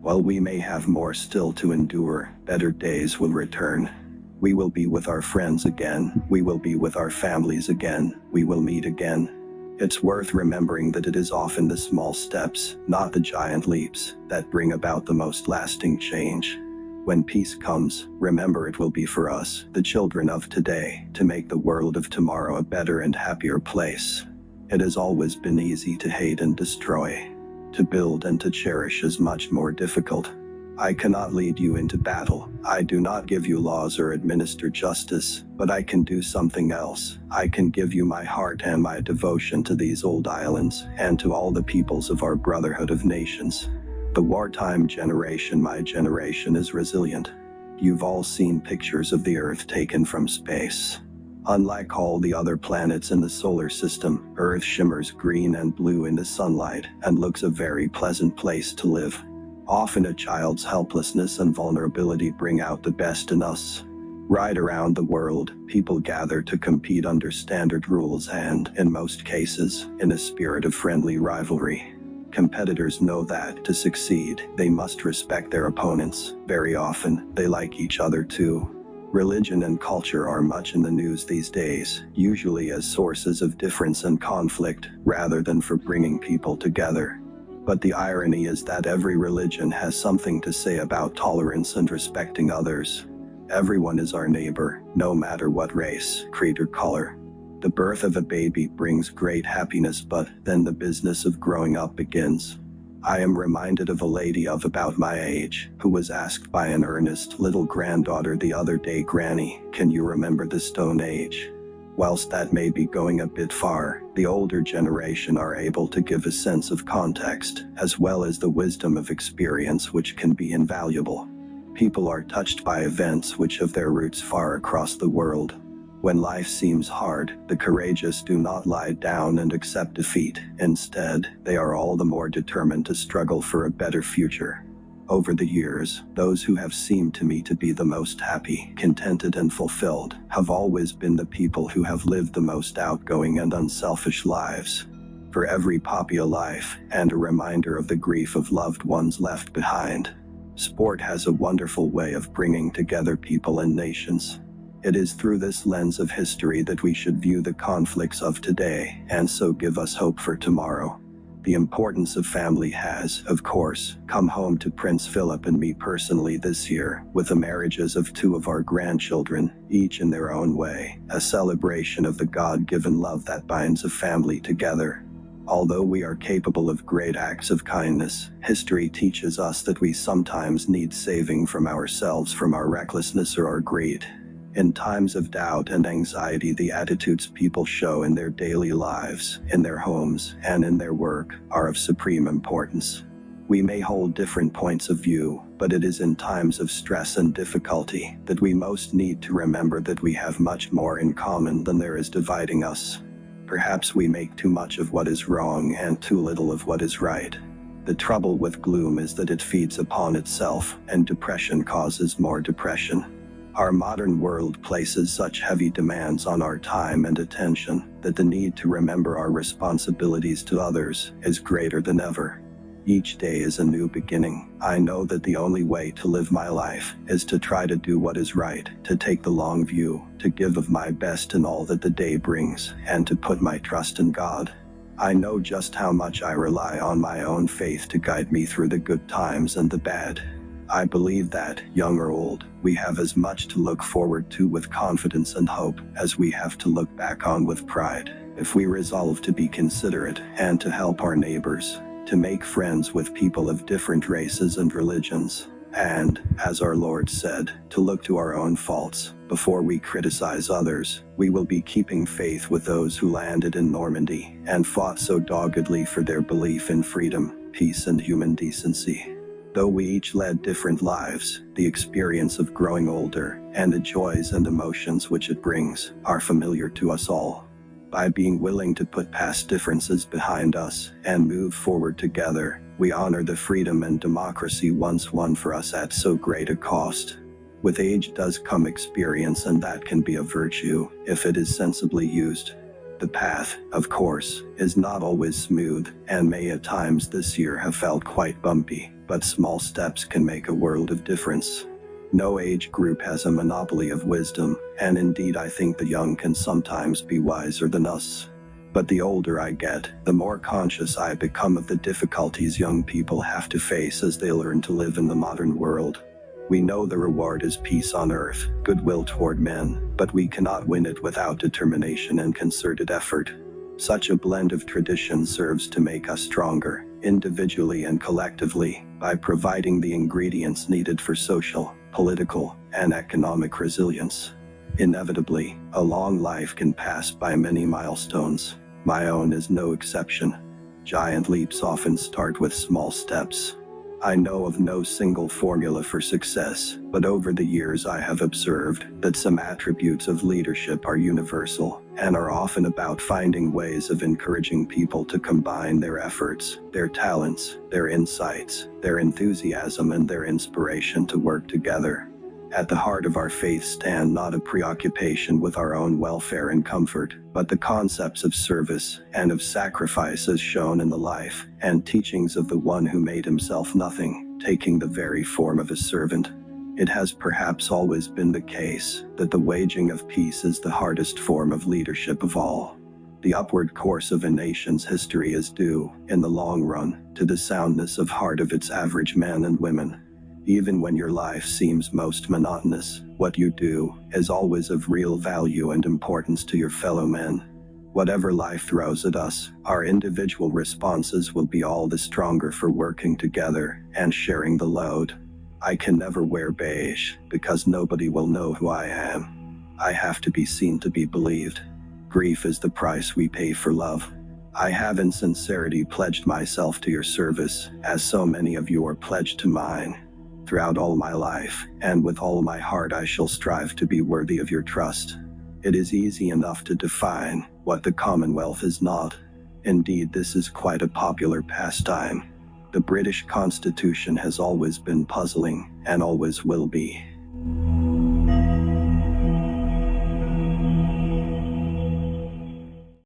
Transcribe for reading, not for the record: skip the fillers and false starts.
While we may have more still to endure, better days will return. We will be with our friends again. We will be with our families again. We will meet again. It's worth remembering that it is often the small steps, not the giant leaps, that bring about the most lasting change. When peace comes, remember it will be for us, the children of today, to make the world of tomorrow a better and happier place. It has always been easy to hate and destroy. To build and to cherish is much more difficult. I cannot lead you into battle. I do not give you laws or administer justice, but I can do something else. I can give you my heart and my devotion to these old islands, and to all the peoples of our brotherhood of nations. The wartime generation, my generation, is resilient. You've all seen pictures of the Earth taken from space. Unlike all the other planets in the solar system, Earth shimmers green and blue in the sunlight and looks a very pleasant place to live. Often a child's helplessness and vulnerability bring out the best in us. Right around the world, people gather to compete under standard rules and, in most cases, in a spirit of friendly rivalry. Competitors know that, to succeed, they must respect their opponents. Very often, they like each other too. Religion and culture are much in the news these days, usually as sources of difference and conflict, rather than for bringing people together. But the irony is that every religion has something to say about tolerance and respecting others. Everyone is our neighbor, no matter what race, creed, or color. The birth of a baby brings great happiness, but then the business of growing up begins. I am reminded of a lady of about my age, who was asked by an earnest little granddaughter the other day, "Granny, can you remember the Stone Age?" Whilst that may be going a bit far, the older generation are able to give a sense of context, as well as the wisdom of experience, which can be invaluable. People are touched by events which have their roots far across the world. When life seems hard, the courageous do not lie down and accept defeat. Instead, they are all the more determined to struggle for a better future. Over the years, those who have seemed to me to be the most happy, contented, and fulfilled have always been the people who have lived the most outgoing and unselfish lives. For every poppy a life, and a reminder of the grief of loved ones left behind. Sport has a wonderful way of bringing together people and nations. It is through this lens of history that we should view the conflicts of today, and so give us hope for tomorrow. The importance of family has, of course, come home to Prince Philip and me personally this year, with the marriages of two of our grandchildren, each in their own way, a celebration of the God-given love that binds a family together. Although we are capable of great acts of kindness, history teaches us that we sometimes need saving from ourselves, from our recklessness or our greed. In times of doubt and anxiety, the attitudes people show in their daily lives, in their homes, and in their work, are of supreme importance. We may hold different points of view, but it is in times of stress and difficulty that we most need to remember that we have much more in common than there is dividing us. Perhaps we make too much of what is wrong and too little of what is right. The trouble with gloom is that it feeds upon itself, and depression causes more depression. Our modern world places such heavy demands on our time and attention that the need to remember our responsibilities to others is greater than ever. Each day is a new beginning. I know that the only way to live my life is to try to do what is right, to take the long view, to give of my best in all that the day brings, and to put my trust in God. I know just how much I rely on my own faith to guide me through the good times and the bad. I believe that, young or old, we have as much to look forward to with confidence and hope as we have to look back on with pride, if we resolve to be considerate and to help our neighbors, to make friends with people of different races and religions, and, as our Lord said, to look to our own faults before we criticize others. We will be keeping faith with those who landed in Normandy and fought so doggedly for their belief in freedom, peace, and human decency. Though we each led different lives, the experience of growing older, and the joys and emotions which it brings, are familiar to us all. By being willing to put past differences behind us, and move forward together, we honor the freedom and democracy once won for us at so great a cost. With age does come experience, and that can be a virtue, if it is sensibly used. The path, of course, is not always smooth, and may at times this year have felt quite bumpy. but small steps can make a world of difference. No age group has a monopoly of wisdom, and indeed I think the young can sometimes be wiser than us. But the older I get, the more conscious I become of the difficulties young people have to face as they learn to live in the modern world. We know the reward is peace on earth, goodwill toward men, but we cannot win it without determination and concerted effort. Such a blend of traditions serves to make us stronger, individually and collectively, by providing the ingredients needed for social, political, and economic resilience. Inevitably, a long life can pass by many milestones. My own is no exception. Giant leaps often start with small steps. I know of no single formula for success, but over the years I have observed that some attributes of leadership are universal and are often about finding ways of encouraging people to combine their efforts, their talents, their insights, their enthusiasm, and their inspiration to work together. At the heart of our faith stand not a preoccupation with our own welfare and comfort, but the concepts of service and of sacrifice as shown in the life and teachings of the one who made himself nothing, taking the very form of a servant. It has perhaps always been the case that the waging of peace is the hardest form of leadership of all. The upward course of a nation's history is due, in the long run, to the soundness of heart of its average men and women. Even when your life seems most monotonous, what you do is always of real value and importance to your fellow men. Whatever life throws at us, our individual responses will be all the stronger for working together and sharing the load. I can never wear beige, because nobody will know who I am. I have to be seen to be believed. Grief is the price we pay for love. I have in sincerity pledged myself to your service, as so many of you are pledged to mine. Throughout all my life, and with all my heart I shall strive to be worthy of your trust. It is easy enough to define what the Commonwealth is not. Indeed, this is quite a popular pastime. The British Constitution has always been puzzling, and always will be.